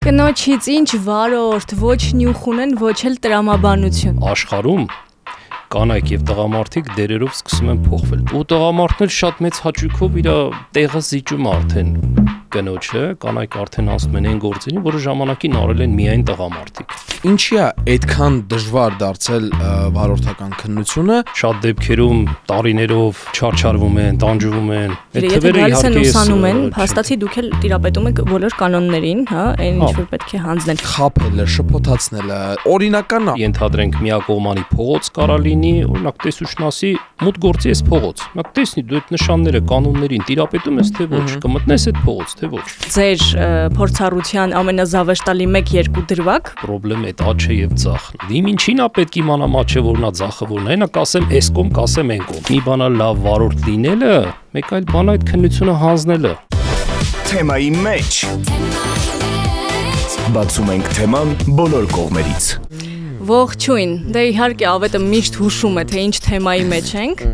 Կնոջից ինչ վարորդ, ոչ նյութ ունեն, ոչ էլ տրամաբանություն։ Աշխարհում կանայք եւ տղամարդիկ դերերով սկսում են փոխվել։ Ու տղամարդն էլ շատ մեծ հաճույքով իր տեղը զիջում արդեն կնոջը, կանայք արդեն ասում են այն գործերին, որը ժամանակին արել են միայն տղամարդիկ։ Ինչի՞ է այդքան դժվար դարձել վարորդական քննությունը։ Շատ դեպքերում տարիներով չարչարվում են, տանջվում են։ Եթե գալիս են ուսանում են, փաստացի դուք էլ տիրապետում եք բոլոր կանոններին, հա, այն ինչ որ պետք է հանձնել։ Խաբելը, շփոթացնելը, օրինական է։ Ենթադրենք միակողմանի փողոց կարա լինի, օրինակ տեսուչն ասի, մուտ գործի էս փողոց։ Նա տեսնի դու այդ նշանները, կանոններին տիրապետում ես թե ոչ, կմտնես այդ փողոց թե ոչ։ Ձեր փորձառության ամենազավեշտալի 1-2 դրվագ Պրոբլեմ այդ աչը եւ ձախն։ Իմ ինչին է պետք իմանամ աչը որն է ձախը որն է, նա կասեմ էս կողմ, կասեմ այն կողմ։ Մի բան է լավ վարորդ լինելը, մեկ այլ բան է այդ քննությունը հանձնելը։ Թեմայի մեջ բացում ենք թեման բոլոր կողմերից։ Ողջույն, դե իհարկե ավետը միշտ հուշում է, թե ինչ թեմայի մեջ ենք։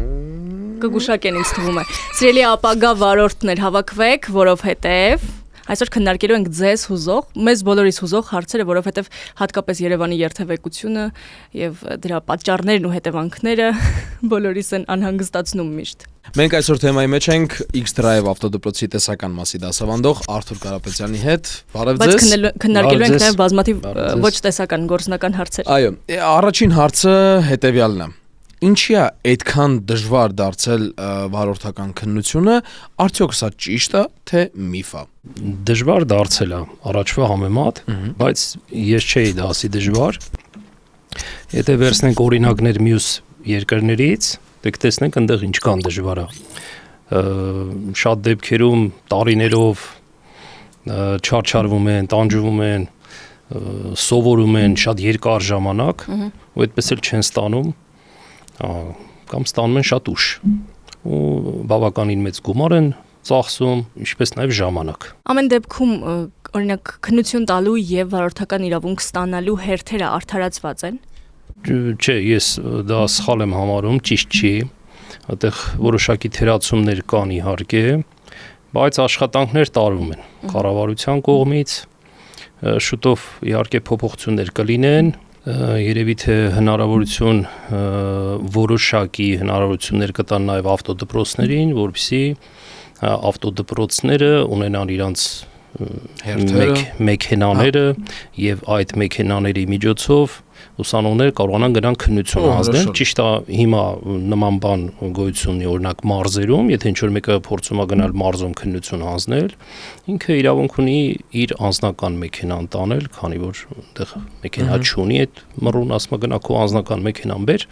Կգուշակեն ինձ թվում է։ Սիրելի ապագա վարորդներ, հավաքվեք, որովհետև այսօր քննարկելու ենք ձեզ հուզող, մեզ բոլորիս հուզող հարցերը, որովհետև հատկապես Երևանի երթևեկությունը եւ դրա պատճառներն ու հետևանքները բոլորիս են անհանգստացնում միշտ։ Մենք այսօր թեմայի մեջ ենք X-Drive ավտոդպրոցի տեսական մասի դասավանդող Արթուր Կարապետյանի հետ։ Բարև ձեզ։ Բայց քննարկելու ենք նաեւ բազմաթիվ ոչ տեսական գործնական հարցեր։ Այո, առաջին հարցը հետեւյալն է։ Ինչի՞ է այդքան դժվար դարձել վարորդական քննությունը, արդյոք սա ճիշտ է, թե միֆ է։ Դժվար դարձել է առաջվա համեմատ, բայց ես չէի դա ասի դժվար։ Եթե վերցնենք օրինակներ մյուս երկրներից, դեք տեսնենք այնտեղ ինչքան դժվար է։ Շատ դեպքերում տարիներով չարչարվում են, տանջվում են, սովորում են շատ երկար ժամանակ, ու այդպես էլ չեն ստանում կամ ստանում են շատ ուշ ու բավականին մեծ գումար են ծախսում, ինչպես նաև ժամանակ։ Ամեն դեպքում օրինակ քննություն տալու եւ վարորդական իրավունք ստանալու հերթերը արդարացված են։ Չէ, ես դա սխալ եմ համարում, ճիշտ չի։ Այդտեղ որոշակի թերացումներ կան իհարկե, բայց աշխատանքներ տարվում են կառավարության կողմից, շուտով իհարկե փոփոխություններ կլինեն։ Երևի թե հնարավորություն որոշակի հնարավորություններ կտան նաև ավտոդպրոցներին, որպեսզի ավտոդպրոցները ունենան իրանց մեքենաները եւ այդ մեքենաների միջոցով ուսանողները կարողանան գնան քննություն հանձնել։ Ճիշտ է, հիմա նման բան գոյություն ունի օրինակ մարզերում, եթե ինչ-որ մեկը փորձում է գնալ մարզում քննություն հանձնել, ինքը իրավունք ունի իր անձնական մեքենան տանել, քանի որ այնտեղ մեքենա չունի, այդ մռուն ասում է գնա քո անձնական մեքենան բեր,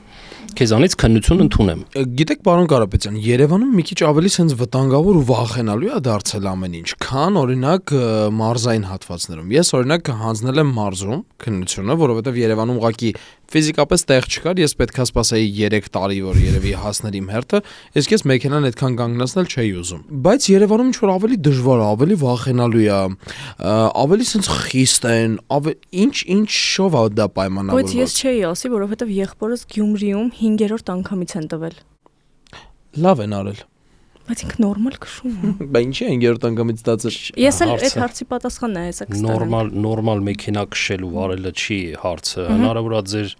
քեզանից քննություն ընդունեմ։ Գիտեք, պարոն Կարապետյան, Երևանում մի քիչ ավելի sense վտանգավոր ու վախենալու է դարձել ամեն ինչ, քան օրինակ մարզային հատվածներում։ Ես օրինակ հանձնել եմ մարզում քննությունը, որովհետև Երևանում ուղղակի ֆիզիկապես տեղ չկար, ես պետքա սպասեի 3 տարի, որ երևի հասներ իմ հերթը, իսկ ես մեքենան այդքան կանգնացնել չէի ուզում։ Բայց Երևանում ինչ-որ ավելի դժվար է, ավելի վախենալու է, ավելի sense խիստ են, ինչով է դա պայմանավորված։ Բայց ես չէի ասի, որովհետև եղբորս Գյումրիում 5-րդ անգամից են տվել։ Լավ են արել։ Բայց ինքը նորմալ քշում է։ Բա ինչի են 5-րդ անգամից ստացել։ Ես էլ այդ հարցի պատասխանն է հեսա կստանամ։ Նորմալ մեքենա քշելու վարելը չի հարցը։ Հնարավոր է ձեր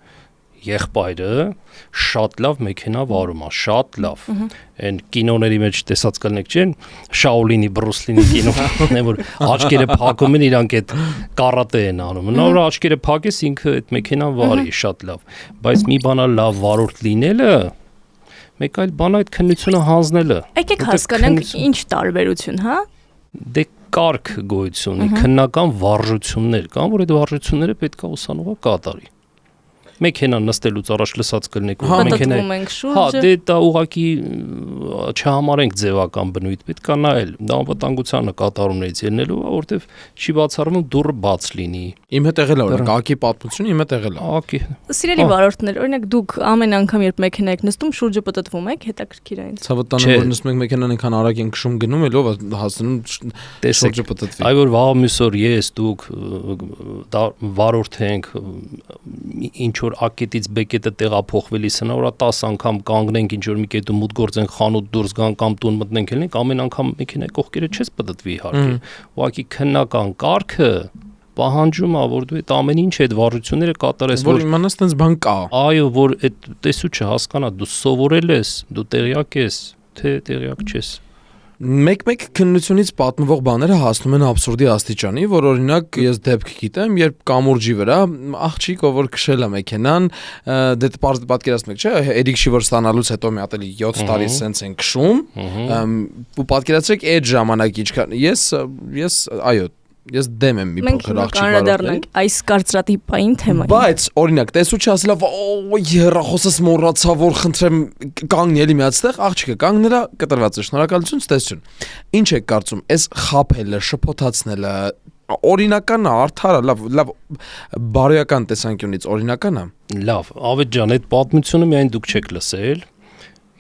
եղբայրը շատ լավ մեքենա վարում է, շատ լավ։ Այն կինոների մեջ տեսած կլինեք, չէ՞, Շաոլինի, Բրուսլինի կինոն է, որ աչքերը փակում են, իրանք այդ կարատե են անում։ Նոր աչքերը փակես ինքը այդ մեքենան վարի, շատ լավ։ Բայց մի բան է լավ վարորդ լինելը, մեկ այլ բան այդ քննությունը հանձնելը։ Եկեք հասկանանք ինչ տարբերություն, հա։ Դե կարգ գոյություն ունի, քննական վարժություններ կան, որ այդ վարժությունները պետք է ուսանողը կատարի։ Մեքենան նստելուց առաջ լսած կլինեք, որ մեքենան ենք շուրջը։ Հա, դե դա ուղղակի չհամարենք ձևական բնույթ, պետք է նայել։ Դա անվտանգության նկատառումներից ելնելու, որովհետև չի բացառվում դուռը բաց լինի։ Իմ հետ եղել է օրինակ ԱԿ-ի պատմությունը, իմ հետ եղել է։ ԱԿ-ի։ Սիրելի վարորդներ, օրինակ դուք ամեն անգամ երբ մեքենա եք նստում, շուրջը պտտվում եք, հետաքրքիր է ինձ։ Ցավոտ տանը որ նստում եք մեքենան այնքան արագ են քշում գնում, ելով հասնում շուրջը պտտվի։ Այ որ վաղ մյուս օր ես դուք վարորդ ենք, ինչ որ ակետից բեկետը տեղափոխվելիս հնարավոր 10 անգամ կանգնենք, ինչ որ մի կետում մուտք գործենք, խանութ դուրս գանք կամ տուն մտնենք, ելնենք, ամեն անգամ մեքենայի կողքերը չես պտտվի իհարկե։ Ուղղակի քննական կարգը պահանջում է, որ դու այդ ամեն ինչ այդ վարժությունները կատարես, Որ իմանաս տենց բան կա։ այո, որ այդ տեսուչը հասկանա, դու սովորել ես, դու տեղյակ ես, թե տեղյակ չես։ Մեկ քննությունից պատմվող բաները հասնում են абսուրդի աստիճանի, որ օրինակ ես դեպք գիտեմ, երբ կամուրջի վրա աղջիկ, որ քշել է մեքենան, դե պատկերացնեք, չէ, Էրիկ Շիվոր ստանալուց հետո մի հատ էլի 7 տարի սենց են քշում, ու պատկերացրեք այդ ժամանակի ինչքան ես այո Ես դեմ եմ մի փոքր աղջիկ վարորդների։ Այս կարծրատիպային թեմային։ Բայց օրինակ տեսուչը ասելա, «Օ, հեռախոսս մոռացա, որ խնդրեմ կանգնի էլի մի հատ ստեղ», աղջիկը կանգնելա, կտրված է, շնորհակալություն, ցտեսություն։ Ինչ եք կարծում, այս խափելը, շփոթացնելը օրինական է, արդար է, լավ բարոյական տեսանկյունից օրինական է։ Լավ, Ավետ ջան, այդ պատմությունը միայն դուք չեք լսել։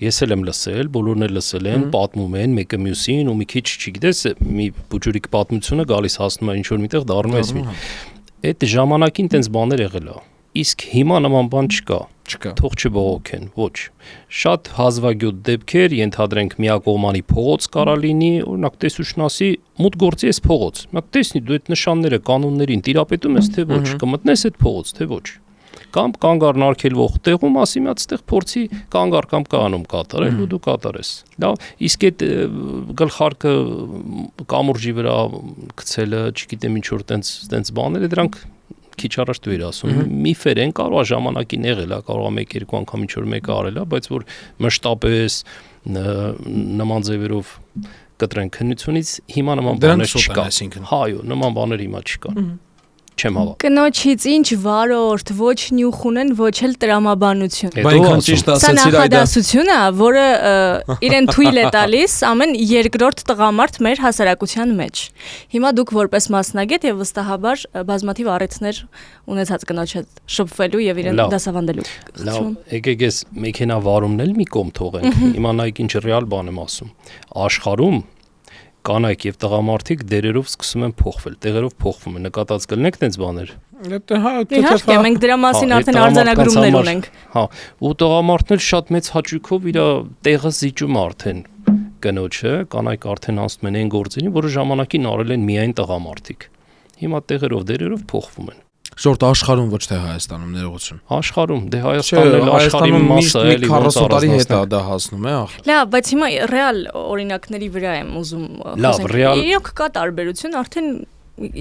Ես էլ եմ լսել, բոլորն էլ լսել են, պատմում են մեկը մյուսին ու մի քիչ, չգիտես, մի բուջուրիկ պատմությունը գալիս հասնում է ինչ որ միտեղ դառնում է մի։ Այդ ժամանակին տենց բաներ եղել է։ Իսկ հիմա նման բան չկա։ Թող չբողոքեն, ոչ։ Շատ հազվագյուտ դեպքեր, ենթադրենք միակողմանի փողոց կարա լինի, օրինակ տեսուչն ասի, մուտ գործի ես փողոց։ Նա տեսնի դու այդ նշանները, կանոններին տիրապետում ես թե ոչ, կմտնես այդ փողոց թե ոչ։ Կամ կանգառն արգելվող տեղում ասի մի հատ ստեղ փորձի կանգառ կամ կանոն կատարել ու դու կատարես։ Լավ, իսկ այդ գլխարկը կամուրջի վրա գցելը, չգիտեմ ինչ որ տենց բաները, դրանք քիչ առաջ դու էր ասում, միֆեր են, կարող է ժամանակին եղել է, կարող է 1-2 անգամ ինչ որ մեկը արել է, բայց որ մշտապես նման ձևերով կտրեն քննությունից հիմա նման բաներ չկա։ Այո, նման բաներ հիմա չկա։ Չեմ հավատում։ Կնոջից ինչ վարորդ, ոչ նյուխ ունեն, ոչ էլ տրամաբանություն։ Բայց ճիշտ Սա ասացիր այդա։ նախադասությունը, որը իրեն թույլ է տալիս ամեն երկրորդ տղամարդ մեր հասարակության մեջ։ Հիմա դուք որպես մասնագետ եւ վստահաբար բազմաթիվ առիթներ ունեցած կնոջ հետ շփվելու եւ իրեն դասավանդելու։ Լավ, եկեք ես մեքենա վարումն էլ մի կողմ թողենք։ Իմանայք ինչ ռեալ բան եմ ասում։ Աշխարհում կանայք եւ տղամարդիկ դերերով սկսում են փոխվել, տեղերով փոխվում են, նկատած կլինեք տենց բաներ։ Իհարկե, մենք դրա մասին արդեն արձանագրումներ ունենք։ Հա, ու տղամարդն էլ շատ մեծ հաճույքով իր տեղը զիջում արդեն կնոջը, կանայք արդեն անցնում են այն գործին, որը ժամանակին արել են միայն տղամարդիկ։ Հիմա տեղերով դերերով փոխվում են։ Շորտ աշխարհում ոչ թե Հայաստանում ներողություն։ Աշխարհում, դե Հայաստանն էլ աշխարհի մասը է, էլի 40 տարի հետ է դա հասնում է, ախ։ Լավ, բայց հիմա ռեալ օրինակների վրա եմ ուզում խոսել։ Իրոք կա տարբերություն, արդեն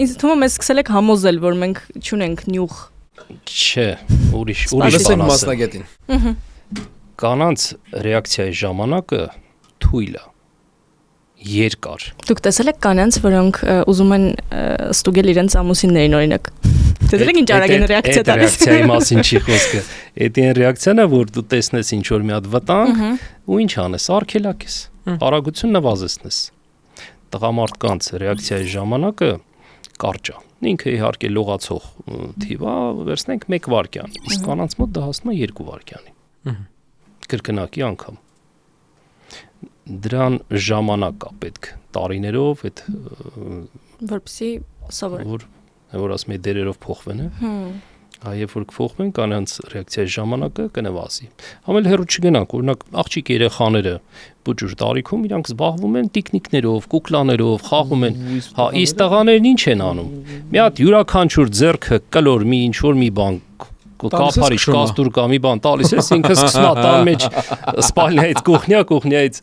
ինձ թվում է մեզ սկսել եք համոզել, որ մենք չունենք նյուխ։ Չէ, ուրիշ բան մասնագետին։ Կանանց ռեակցիայի ժամանակը թույլ է։ Երկար։ Դուք տեսել եք կանանց, որոնք ուզում են ստուգել իրենց ամուսիններին օրինակ։ Տեսել եք ինչ արագ են ռեակցիա տալիս։ Ռեակցիայի մասին չի խոսքը։ Այդ այն ռեակցիան է, որ դու տեսնես ինչ որ մի հատ վտանգ ու ինչ անես, արգելակես, արագություն նվազեցնես։ Տղամարդկանց ռեակցիայի ժամանակը կարճ է։ Ինքը իհարկե լողացող թիվ է, վերցնենք 1 վայրկյան, իսկ կանանց մոտ դա հասնում է 2 վայրկյանի։ Կրկնակի անգամ։ Դրան ժամանակ է պետք տարիներով այդ որպեսզի սովորեն որ ասում է դերերով փոխվեն երբ որ կփոխվեն կանանց ռեակցիայի ժամանակը կնվազի ամեն հեռու չգնանք օրինակ աղջիկ երեխաները բուջուր տարիքում իրանք զբաղվում են տիկնիկներով կուկլաներով խաղում են հա իսկ տղաներն ինչ են անում մի հատ յուրաքանչյուր ձեռքը կլոր մի ինչ որ մի բան կապարիչ կաստուր կամ մի բան տալիս ես ինքը սկսում է տան մեջ սպալնիայից կուխնյայից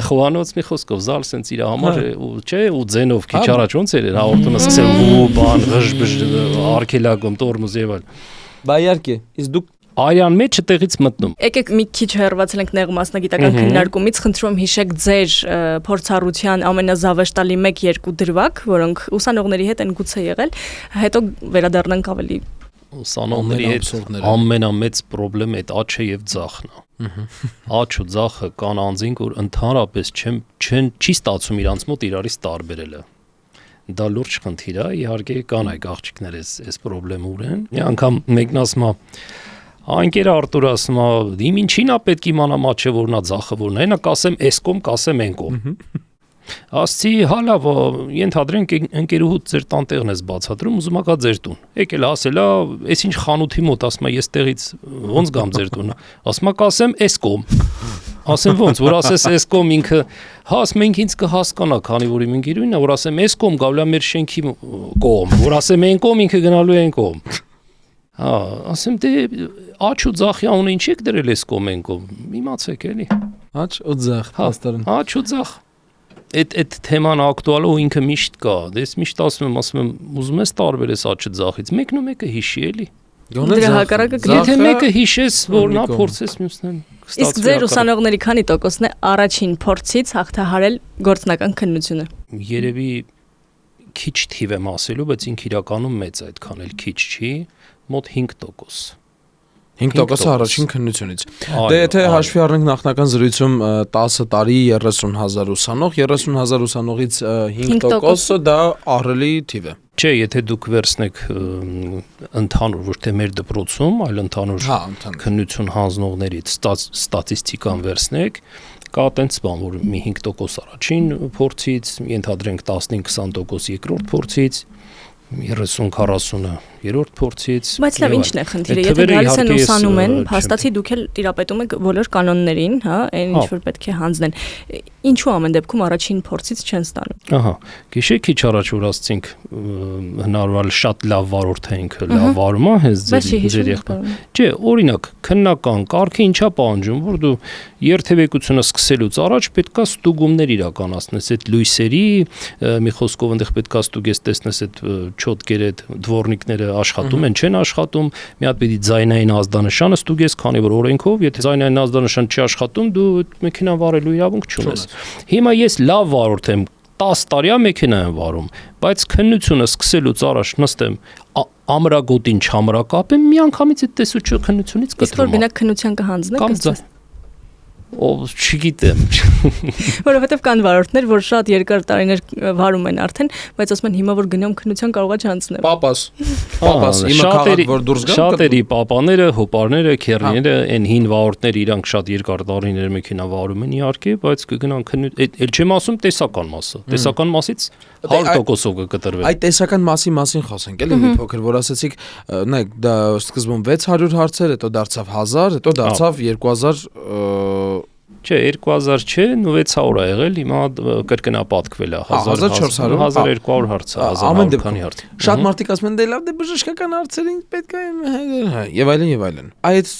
խոհանոց մի խոսքով զալ սենց իր համար ու չէ ու ձենով քիչ առաջ ոնց էր հաղորդումը սկսել ու բան ղժբժ արկելագում տորմուզ եւ այլ Բա իհարկե իսկ դուք Արյան մեջը տեղից մտնում Եկեք մի քիչ հեռացել ենք նեղ մասնագիտական քննարկումից խնդրում հիշեք ձեր փորձառության ամենազավեշտալի 1-2 դրվագ որոնք ուսանողների հետ են գուցե եղել հետո վերադառնանք ավելի ուսանողների հետ ամենամեծ խնդրեմ այդ աչը եւ ձախն է։ Աչ ու ձախը կան անձինք, որ ընդհանրապես չի ստացում իրանց մոտ իրարից տարբերելը։ Դա լուրջ խնդիր է, իհարկե կան այ աղջիկներ այս խնդրեմ ունեն։ Մի անգամ մեկն ասում է Անկերը Արտուր ասում է, իմ ինչին է պետք իմանամ աչը որն է ձախը որն է, նա կասեմ էս կողմ, կասեմ այն կողմ։ Ասցի, հա լավ, ենթադրենք ընկերուհուդ ձեր տանտեղն ես բացատրում, ուզում ակա ձեր տուն։ Եկել ասելա, այս ինչ խանութի մոտ, ասում է, ես տեղից ոնց գամ ձեր տունը։ Ասում է, կասեմ էս կողմ։ Ասեմ ոնց, որ ասես այս կողմ ինքը, մենք ինձ կհասկանա, քանի որ իմ ընկերուհին է, որ ասեմ այս կողմ գալու է մեր շենքի կողմ, որ ասեմ այն կողմ ինքը գնալու է այն կողմ։ Ասեմ դե աչ ու ձախ անունը ինչ եք դրել այս կողմ այն կողմ։ Իմացեք էլի։ Աչ ու ձախ, հաստորեն։ Աչ ու ձախ։ Այդ թեման ակտուալ ու ինքը միշտ կա։ Դες միշտ ասում եմ, ուզում ես տարբերես աչը ձախից, մեկն ու մեկը հիշի էլի։ Դրա հակառակը Եթե մեկը հիշես, որ նա փորձես մյուսն Իսկ ձեր ուսանողների քանի տոկոսն է առաջին փորձից հաղթահարել գործնական քննությունը։ Երևի քիչ թիվ եմ ասելու, բայց ինքը իրականում մեծ է, այդքան էլ քիչ չի, մոտ 5%։ 5% առաջին քննությունից։ Դե եթե հաշվի առնենք նախնական զրույցում 10 տարի 30,000 ուսանող, 30,000 ուսանողից 5%-ը դա ահռելի թիվ է։ Չէ, եթե դուք վերցնեք ընդհանուր ոչ թե մեր դպրոցում, այլ ընդհանուր քննություն հանձնողներից ստատիստիկան վերցնեք, կա տենց բան, որ մի 5% առաջին փորձից, ենթադրենք 15-20% երկրորդ փորձից, 30-40-ը երրորդ փորձից։ Բայց լավ, ինչն է խնդիրը, եթե գալիս են ուսանում են, հաստատի դուք էլ տիրապետում եք բոլոր կանոններին, հա, այն ինչ որ պետք է հանձնեն։ Ինչու ամեն դեպքում առաջին փորձից չեն ստանում։ Ահա, գիշեր քիչ առաջ որ ասցինք հնարավոր շատ լավ վարորդ է ինքը, լավ վարում է, հենց ձեր եղբայրը։ Չէ, օրինակ, քննական կարգը ինչա պահանջում, որ դու երթևեկությունը սկսելուց առաջ պետքա ստուգումներ իրականացնես այդ լույսերի, մի խոսքով այնտեղ պետքա ստուգես, տեսնես այդ չոտկերը, դվորնիկները աշխատում են, չեն աշխատում, մի հատ պիտի ձայնային ազդանշանը ստուգես, քանի որ օրենքով, եթե ձայնային ազդանշան չի աշխատում, դու մեքենա վարելու իրավունք չունես։ Հիմա ես լավ վարորդ եմ, 10 տարի մեքենա եմ վարում, բայց քննությունը սկսելուց առաջ նստեմ, ամրագոտին չամրակապեմ, միանգամից այդ տեսուչը քննությունից կտրում։ Իսկ որ բնակ քննության կհանձնեք, չգիտեմ։ Որովհետև կան վարորդներ, որ շատ երկար տարիներ վարում են արդեն, բայց ասում են հիմա որ գնամ քննության կարողա չանցնեմ։ Պապաս, հիմա քաղաք որ դուրս գամ։ Շատերի պապաները, հոպարները, քերիները, այն հին վարորդները իրանք շատ երկար տարիներ մեքենա վարում են իհարկե, բայց կգնան էլ չեմ ասում տեսական մասը։ Տեսական մասից 100%-ով կկտրվեն։ Այդ տեսական մասին խոսենք, էլի մի փոքր, որ ասացիք, նայեք, դա սկզբում 600 հարցեր, հետո դարձավ 1000, հետո դարձավ 2000 Չէ, 2000 չէ, 600 է եղել, հիմա կրկնապատկվել է 1400, 1200 հարց, 1000 քանի հարց։ Շատ մարդիկ ասում են, դե լավ, դե բժշկական հարցերին պետք է եւ այլն եւ այլն։ Այդ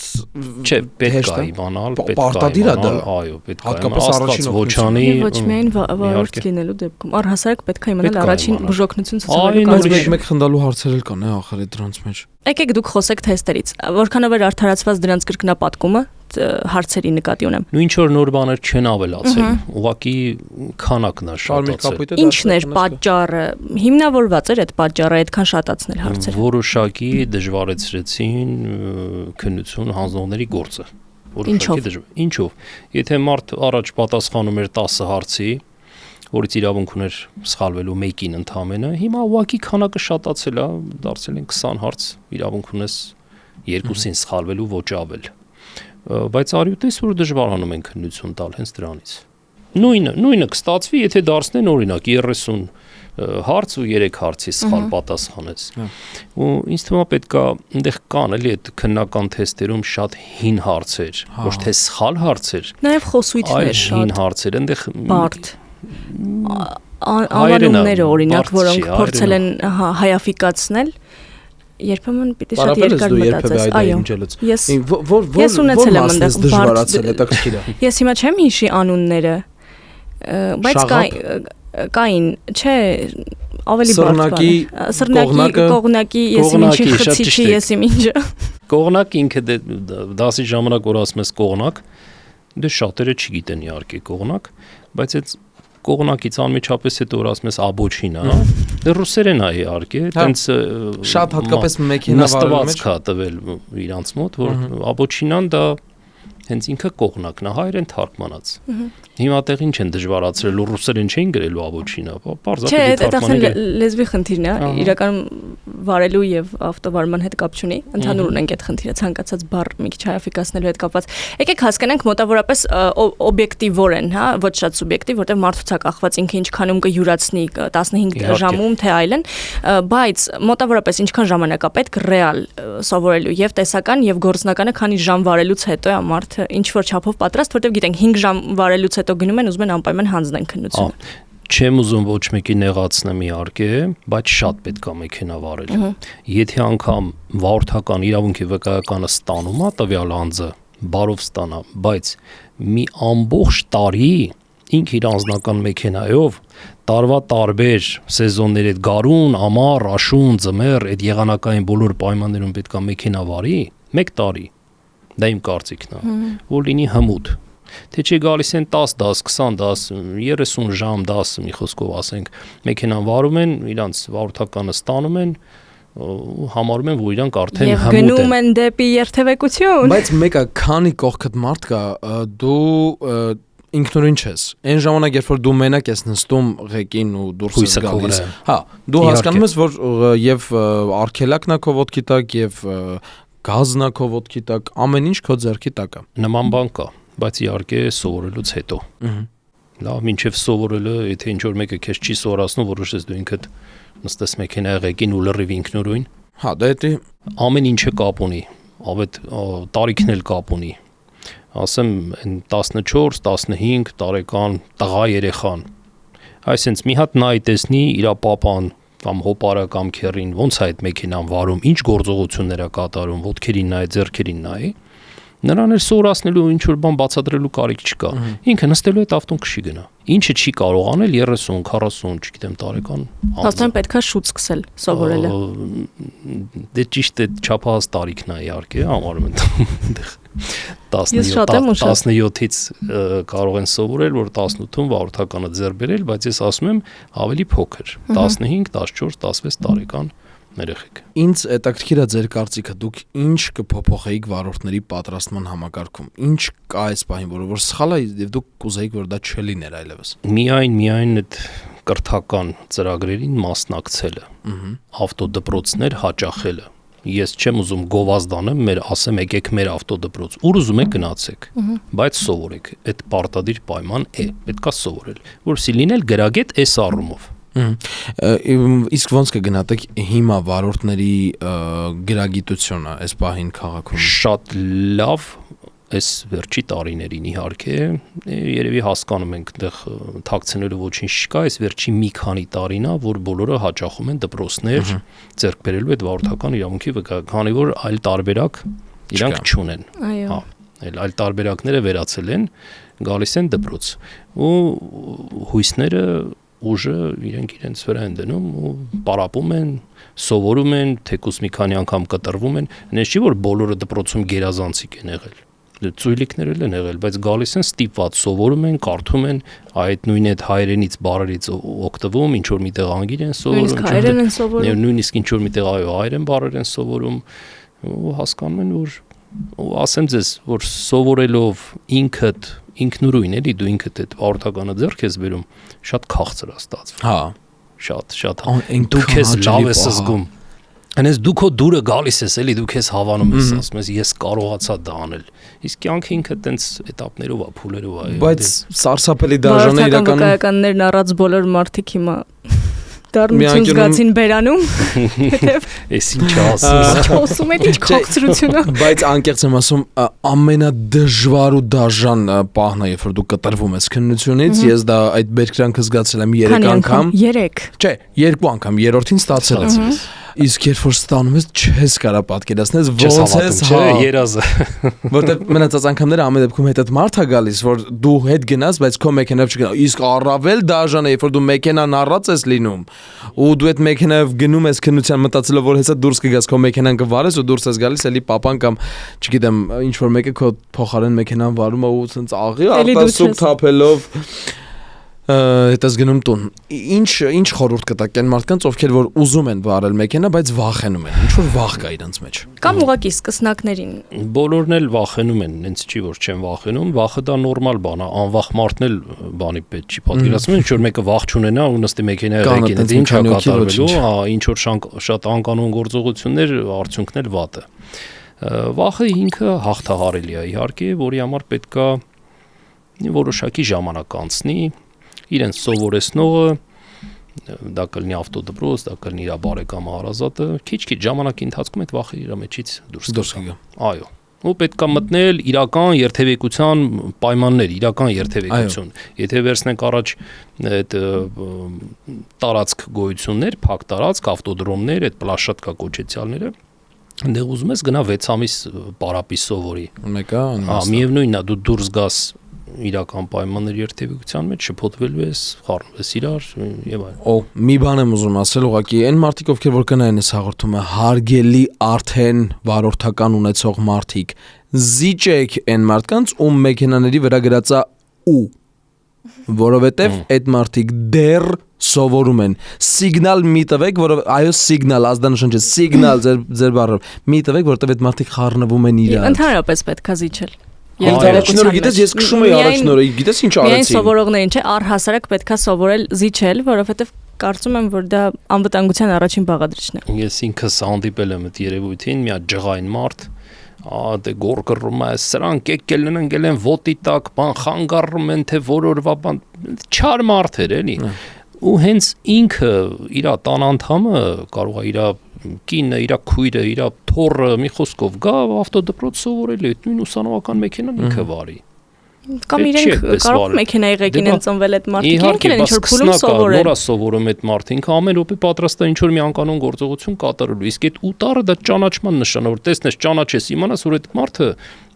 չէ, պետք է իմանալ, պարտադիր է դա, այո, պետք է հատկապես առաջին ոչանի ոչ միայն վարորդ լինելու դեպքում, առհասարակ պետք է իմանալ առաջին բուժօգնություն ցուցաբերելու կարգը։ Մեկ խնդալու հարցեր էլ կան, ախր դրանց մեջ։ Եկեք դուք խոսեք թեստերից։ Որքանով էր արդարացված դրանց կրկնապատկումը հարցերի նկատի ունեմ։ Ու ինչ որ նոր բաներ չեն ավելացել, ուղղակի քանակն է շատացել։ Ինչն էր պատճառը, հիմնավորված էր այդ պատճառը այդքան շատացնել հարցերը։ Որոշակի դժվարեցրեցին քննություն հանձնողների գործը։ Ինչով։ Եթե մարդ առաջ պատասխանում էր 10 հարցի, որից իրավունք ուներ սխալվելու մեկին ընդամենը, հիմա ուղղակի քանակը շատացել է, դարձել են 20 հարց, իրավունք ունես երկուսին սխալվելու ոչ ավել։ Բայց արյուտես որ դժվարանում են քննություն տալ հենց դրանից։ Նույնը կստացվի, եթե դարձնեն օրինակ 30 հարց ու 3 հարցի սխալ պատասխանես։ Ու ինձ թվում է պետքա այնտեղ կան էլի այդ քննական թեստերում շատ հին հարցեր, ոչ թե սխալ հարցեր։ Նաև խոսույթներ շատ հին հարցեր, այնտեղ բարդ անվանումները օրինակ, որոնք փորձել են հայաֆիկացնել երբեմն պիտի շատ երկար մտածես, այո։ Ես ունեցել եմ այնտեղ դժվարացել, հետաքրքիր է։ Ես հիմա չեմ հիշի անունները, բայց կային, չէ, ավելի բարդ բան։ Կողնակի, ես ինչի խցիչի, ես ինչը։ Կողնակ ինքը դասի ժամանակ որ ասում ես կողնակ, դե շատերը չգիտեն իհարկե կողնակ, բայց այդ կողնակից անմիջապես հետո որ ասում ես աբոչին, հա, դե ռուսերեն է իհարկե, տենց շատ հատկապես մեքենա վարելու մեջ կա տվել իրանց մոտ, որ աբոչինան դա հենց ինքը կողնակն է, հայերեն թարգմանած։ Հիմա տեղ ինչ են դժվարացրել, ռուսերեն չէին գրելու աբոչինա, Չէ, պարզապես դա ասեն լեզվի խնդիրն է, իրականում վարելու եւ ավտովարման հետ կապ չունի, ընդհանուր ունենք այդ խնդիրը, ցանկացած բառ մի քիչ հայաֆիկացնելու հետ կապված։ Եկեք հասկանանք մոտավորապես օբյեկտիվորեն, հա, ոչ շատ սուբյեկտիվ, որտեղ մարդուց է կախված ինքը ինչքանում կյուրացնի 15 ժամում թե այլն, բայց մոտավորապես ինչքան ժամանակ է պետք ռեալ սովորելու եւ տեսական եւ գործնականը, քանի ժամ վարելուց հետո է մարդը ինչ որ չափով պատրաստ, որտեղ գիտենք 5 ժամ վարելուց հետո գնում են ուզում են անպայման հանձնեն քննությունը։ Չեմ ուզում ոչ մեկի նեղացնեմ իհարկե, բայց շատ պետք է մեքենա վարել։ Եթե անգամ վարորդական իրավունքի վկայականը ստանում է տվյալ անձը, բարով ստանա, բայց մի ամբողջ տարի ինք իր անձնական մեքենայով տարվա տարբեր սեզոնների այդ գարուն, ամառ, աշուն, ձմեռ այդ եղանակային բոլոր պայմաններում պետք է մեքենա վարի, 1 տարի։ Դա իմ կարծիքն է, որ լինի հմուտ։ Թե չի գալիս են 10 դաս, 20 դաս, 30 ժամ դաս, մի խոսքով ասենք, մեքենան վարում են, իրանց վարորդականը ստանում են, համարում են, որ իրանք արդեն եւ հմուտ են։ գնում են դեպի երթևեկություն։ Բայց մեկը քանի կողքդ մարդ կա, դու ինքնուրույն չես։ Այն ժամանակ, երբ որ դու մենակ ես նստում ղեկին ու դուրս ես գալիս, հա, դու հասկանում ես, որ եւ արգելակն է քո ոտքի տակ եւ գազն է քո ոտքի տակ, ամեն ինչ քո ձեռքի տակ է։ Նման բան կա, բայց իհարկե սովորելուց հետո։ Լավ, մինչև սովորելը, եթե ինչ որ մեկը քեզ չի սովորացնում, որոշես դու ինքդ նստես մեքենայի ղեկին ու լրիվ ինքնուրույն։ Հա, դա է ամեն ինչը կապ ունի, ավետ տարիքն էլ կապ ունի։ Ասեմ, 14, 15 տարեկան տղա երեխան։ Այսինքն մի հատ նայ տեսնի իր papan կամ հոպարը կամ քերին ոնց է այդ մեքենան վարում, ինչ գործողություններ է կատարում, ոտքերին նայ, ձեռքերին նայ։ Նրան էլ սովորացնելու ինչ որ բան բացատրելու կարիք չկա։ Ինքը նստելու այդ ավտոն քշի գնա։ Ինչը չի կարող անել 30, 40, չգիտեմ տարեկան։ Հաստատ պետքա շուտ սկսել սովորելը։ Դե ճիշտ է չափահաս տարիքն է իհարկե, համարում են այդտեղ 17-ից կարող են սովորել, որ 18-ում վարորդականը ձեռք բերել, բայց ես ասում եմ ավելի փոքր, 15, 14, 16 տարեկան երեխեք։ Ինձ հետաքրքիր է ձեր կարծիքը, դուք ինչ կփոփոխեիք վարորդների պատրաստման համակարգում։ Ինչ կա այս պահին, որ սխալ է եւ դուք կուզեիք, որ դա չլիներ այլևս։ Միայն այդ կրթական ծրագրերին մասնակցելը, ավտոդպրոցներ հաճախելը։ Ես չեմ ուզում գովազդանեմ, ասեմ եկեք մեր ավտոդպրոց, ուր ուզում եք գնացեք, բայց սովորեք, այդ պարտադիր պայման է, պետքա սովորել, որովհետեւ լինել գրագետ այս առումով։ Իսկ ոնց կգնահատեք հիմա վարորդների գրագիտությունը այս պահին քաղաքում։ Շատ լավ, այս վերջի տարիներին իհարկե, երևի հասկանում ենք այդտեղ թաքցնելու ոչինչ չկա, այս վերջի մի քանի տարին է, որ բոլորը հաճախում են դպրոցներ ձեռք բերելու այդ վարորդական իրավունքի վկայականը, քանի որ այլ տարբերակ իրանք չունեն։ Այո։ Այլ տարբերակները վերացել են, գալիս են դպրոց ու հույսները ուժը իրենց վրա են դնում ու պարապում են, սովորում են, թեկուզ մի քանի անգամ կտրվում են, այնպես չի որ բոլորը դպրոցում գերազանցիկ են եղել։ Ծույլիկներ են եղել, բայց գալիս են ստիպված, սովորում են, կարդում են, այդ նույն այդ հայերենից բառերից օգտվում, ինչ որ միտեղ անգիր են սովորում, նույնիսկ ինչ որ միտեղ այո, հայերեն բառեր են սովորում ու հասկանում են, որ ու ասեմ ձեզ, որ սովորելով ինքնուրույն էլի դու ինքդ այդ վարորդականը ձեռք ես բերում, շատ քաղցր է ստացվում։ Հա, շատ դու քեզ լավ ես զգում։ Այնպես դու քո դուրը գալիս ես էլի, դու քեզ հավանում ես, ասում ես ես կարողացա դա անել։ Իսկ կյանքը ինքը տենց էտապներով է, փուլերով է։ Բայց սարսափելի դաժան է իրականում։ Վկայականներն առած բոլոր մարդիկ հիմա դառնություն զգացին բերանում, հետև էս ինչ ասում, խոսում եք ինչ քաղցրություն է։ Բայց անկեղծ եմ ասում, ամենադժվար ու դաժան պահն է, երբ որ դու կտրվում ես քննությունից, ես դա այդ բերկրանքը զգացել եմ 3 անգամ։ 3։ Չէ, 2 անգամ, երրորդին ստացել եմ։ Իսկ երբ որ ստանում ես, չես կարա պատկերացնել ոնց ես, հա, երազը։ Որտեղ մնացած անգամները ամեն դեպքում հետդ մարդ է գալիս, որ դու հետ գնաս, բայց քո մեքենայով չգնա։ Իսկ առավել դաժան է, երբ որ դու մեքենան առած ես լինում, ու դու այդ մեքենայով գնում ես քննության մտածելով, որ հեսա դուրս կգաս, քո մեքենան կվարես ու դուրս ես գալիս, էլի papan կամ չգիտեմ, ինչ որ մեկը քո փոխարեն մեքենան վարում է ու ցենց աղի արտասուք թափելով։ Հետ ես գնում տուն։ Ինչ խորհուրդ կտակ այն մարդկանց, ովքեր որ ուզում են վարել մեքենա, բայց վախենում են։ Ինչ որ վախ կա իրենց մեջ։ Կամ ուղղակի սկսնակներին։ Բոլորն էլ վախենում են, ինձ չի որ չեն վախենում, վախը դա նորմալ բան է, անվախ մարդն էլ բանի պետք չի պատկերացնում, ինչ որ մեկը վախ չունենա ու նստի մեքենայի ղեկին, ինչ է կատարվելու, ինչ որ շատ անկանոն գործողություններ, արդյունքն էլ վատ է։ Վախը ինքը հաղթահարելի է, իհարկե, որի համար պետքա որոշակի ժամանակ անցնի, իրենց սովորեցնողը, դա կլինի ավտոդպրոց, դա կլինի իր բարեկամը հարազատը, քիչ-քիչ ժամանակի ընթացքում այդ վախը իր մեջից դուրս կգա։ Այո։ Ու պետքա մտնել իրական երթևեկության պայմաններ, իրական երթևեկություն։ Եթե վերցնենք առաջ այդ տարածք գոյություններ, փակ տարածք, ավտոդրոմներ, այդ պլաշատկա կոչեցյալները, այնտեղ ուզում ես գնա 6 ամիս պարապի սովորի։ Մեկը միևնույնն է, դու դուրս գաս իրական պայմանների երթևեկության մեջ, շփոթվելու ես, խառնվում ես իրար եւ այլն։ Մի բան եմ ուզում ասել, ուղղակի այն մարդիկ, ովքեր որ կնայեն այս հաղորդումը, հարգելի արդեն վարորդական ունեցող մարդիկ, զիջեք այն մարդկանց, ում մեքենաների վրա գրած է ու, որովհետեւ այդ մարդիկ դեռ սովորում են։ Սիգնալ մի տվեք, որով այո սիգնալ ազդանշան չէ, սիգնալ ձեր բառով։ Մի տվեք, որովհետեւ այդ մարդիկ խառնվում են իրար։ Ընդհանրապես պետքա զիջել։ Շնորհ գիտես ես քշում եի առաջնորը, գիտես ինչ արեցի։ Միայն սովորողներին չէ, առհասարակ պետքա սովորել զիջել, որովհետև կարծում եմ, որ դա անվտանգության առաջին բաղադրիչն է։ Ես ինքս հանդիպել եմ այդ երևույթին, մի հատ ջղային մարդ, դե գորգռում է, սրանք եկել են ոտի տակ, բան խանգարում են, թե որորվա բան, չար մարդ էր էլի։ Ու հենց ինքը իր տան անդամը կարող է իր կինը, իր քույրը, իր թոռը մի խոսքով գա ավտոդպրոց սովորել է, նույն ուսանողական մեքենան ինքը վարի։ Կամ իրենք կարող մեքենայի ղեկին են ծնվել այդ մարդիկ, իրենք են ինչ-որ փուլում սովորել։ Նորա սովորում այդ մարդը, ինքը ամեն րոպե պատրաստ է ինչ-որ մի անկանոն գործողություն կատարելու, իսկ այդ ուտարը դա ճանաչման նշան է, որ տեսնես, ճանաչես, իմանաս, որ այդ մարդը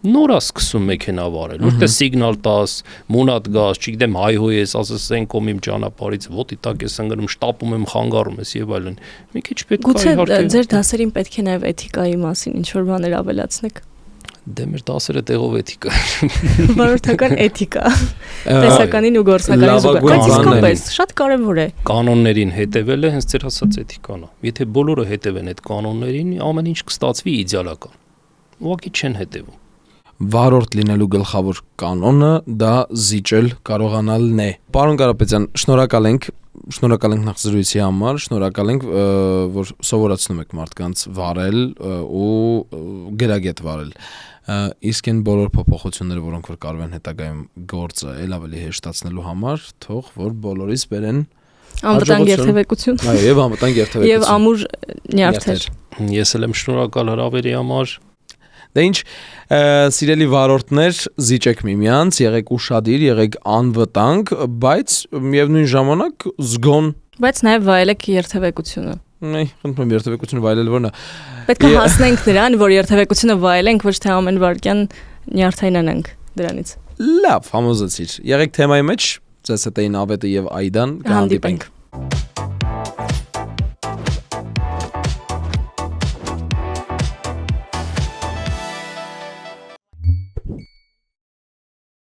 նոր է սկսում մեքենա վարել, որտեղ սիգնալ տաս, մունատ գաս, չգիտեմ, հայհոյես, ասես այն կողմ իմ ճանապարհից ոտի տակ ես ընկնում, շտապում եմ, խանգարում ես եւ այլն։ Մի քիչ պետք է իհարկե։ Գուցե ձեր դասերին պետք է նաեւ էթիկայի մասին ինչ-որ բաներ ավելացնեք։ Դե մեր դասերը տեղով էթիկա։ Վարորդական էթիկա։ Տեսականին ու գործնականին զուգահեռ։ Բայց շատ կարևոր է։ Կանոններին հետևելը հենց ձեր ասած էթիկան է։ Եթե բոլորը հետևեն այդ կանոններին, ամեն ինչ կստացվի իդեալական։ Ուղղակի չեն հետևում։ Վարորդ լինելու գլխավոր կանոնը դա զիջել կարողանալն է։ Պարոն Կարապետյան, շնորհակալ ենք նախ զրույցի համար, շնորհակալ ենք, որ սովորացնում եք մարդկանց վարել ու գրագետ վարել։ Իսկ այն բոլոր փոփոխությունները, որոնք որ կարող են հետագայում գործը ել ավելի հեշտացնելու համար, թող որ բոլորից բերեն անվտանգ երթևեկություն։ Այո, եւ անվտանգ երթևեկություն։ Եվ ամուր նյարդեր։ Ես էլ եմ շնորհակալ հրավերի համար։ Դե ինչ, սիրելի վարորդներ, զիջեք միմյանց, եղեք ուշադիր, եղեք անվտանգ, բայց միևնույն ժամանակ զգոն։ Բայց նաև վայելեք երթևեկությունը։ Խնդրում եմ երթևեկությունը վայելել որն է։ Պետք է հասնենք նրան, որ երթևեկությունը վայելենք, ոչ թե ամեն վարքյան նյարդայնանանք դրանից։ Լավ, համոզեցիր։ Եղեք թեմայի մեջ, ձեզ հետ էին Ավետը եւ Այդան, կհանդիպենք։